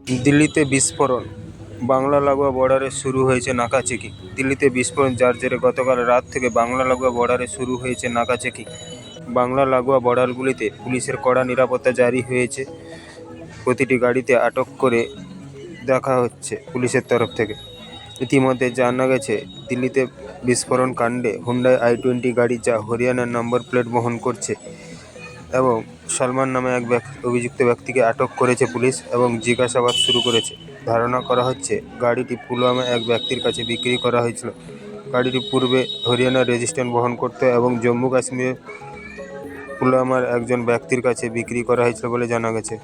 দিল্লিতে বিস্ফোরণ, বাংলা লাগোয়া বর্ডারে শুরু হয়েছে নাকা চেকিং। দিল্লিতে বিস্ফোরণ, যার জেরে গতকাল রাত থেকে বাংলা লাগোয়া বর্ডারে শুরু হয়েছে নাকা চেকিং। বাংলা লাগোয়া বর্ডারগুলিতে পুলিশের কড়া নিরাপত্তা জারি হয়েছে। প্রতিটি গাড়িতে আটক করে দেখা হচ্ছে পুলিশের তরফ থেকে। ইতিমধ্যে জানা গেছে, দিল্লিতে বিস্ফোরণ কাণ্ডে হুন্ডাই i20 গাড়ি, যা হরিয়ানার নম্বর প্লেট বহন করছে, এবং সলমান নামে এক অভিযুক্ত ব্যক্তিকে আটক করেছে পুলিশ এবং জিজ্ঞাসাবাদ শুরু করেছে। ধারণা করা হচ্ছে গাড়িটি পুলওয়ামা এক ব্যক্তির কাছে বিক্রি করা হয়েছিল। গাড়িটি পূর্বে হরিয়ানার রেজিস্ট্রেশন বহন করত এবং জম্মু কাশ্মীরের পুলওয়ামার একজন ব্যক্তির কাছে বিক্রি করা হয়েছিল বলে জানা গেছে।